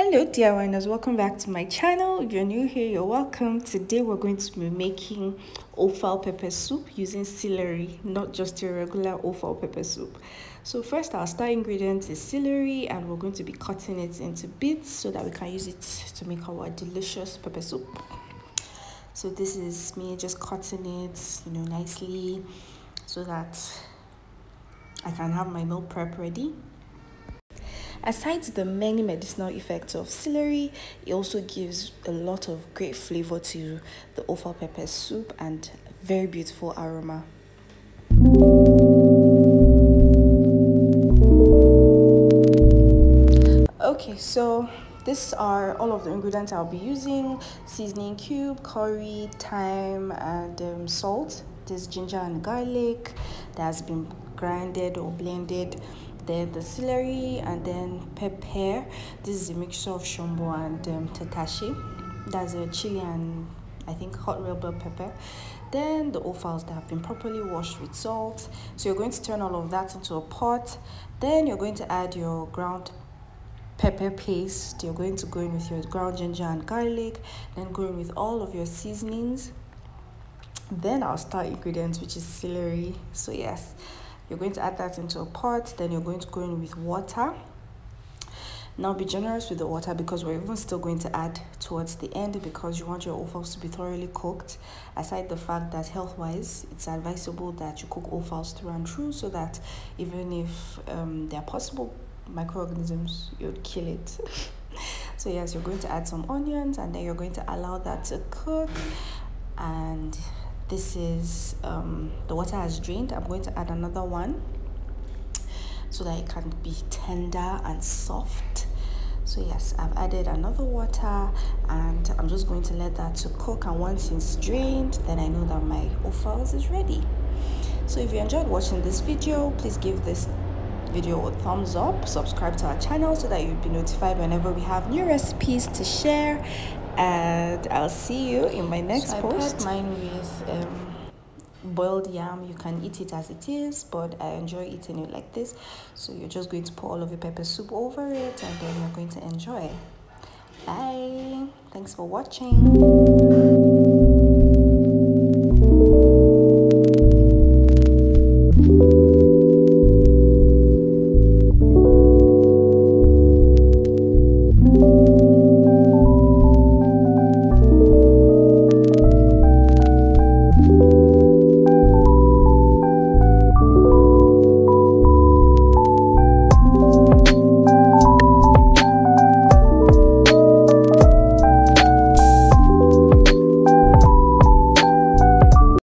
Hello dear winners, welcome back to my channel. If you're new here, you're welcome. Today we're going to be making offal pepper soup using celery, not just your regular offal pepper soup. So first our star ingredient is celery, and we're going to be cutting it into bits so that we can use it to make our delicious pepper soup. So this is me just cutting it, nicely so that I can have my meal prep ready. Aside the many medicinal effects of celery, it also gives a lot of great flavor to the offal pepper soup and very beautiful aroma. Okay, so these are all of the ingredients I'll be using: seasoning cube, curry, thyme, and salt. There's ginger and garlic that has been grinded or blended. Then the celery, and then pepper. This is a mixture of Shombo and Tatashe. That's a chili and I think hot red bell pepper. Then the offals that have been properly washed with salt. So you're going to turn all of that into a pot. Then you're going to add your ground pepper paste. You're going to go in with your ground ginger and garlic. Then go in with all of your seasonings. Then our star ingredients, which is celery. So yes, you're going to add that into a pot. Then you're going to go in with water. Now be generous with the water because we're even still going to add towards the end, because you want your offals to be thoroughly cooked. Aside the fact that health-wise, it's advisable that you cook offals through and through, so that even if there are possible microorganisms, you'd kill it. So yes, you're going to add some onions, and then you're going to allow that to cook. And this is the water has drained. I'm going to add another one so that it can be tender and soft. So yes, I've added another water, and I'm just going to let that to cook. And once it's drained, then I know that my offals is ready. So if you enjoyed watching this video, please give this video a thumbs up, subscribe to our channel so that you'll be notified whenever we have new recipes to share, and I'll see you in my next post. I paired mine with boiled yam. You can eat it as it is, but I enjoy eating it like this. So you're just going to pour all of your pepper soup over it, and then you're going to enjoy. Bye. Thanks for watching.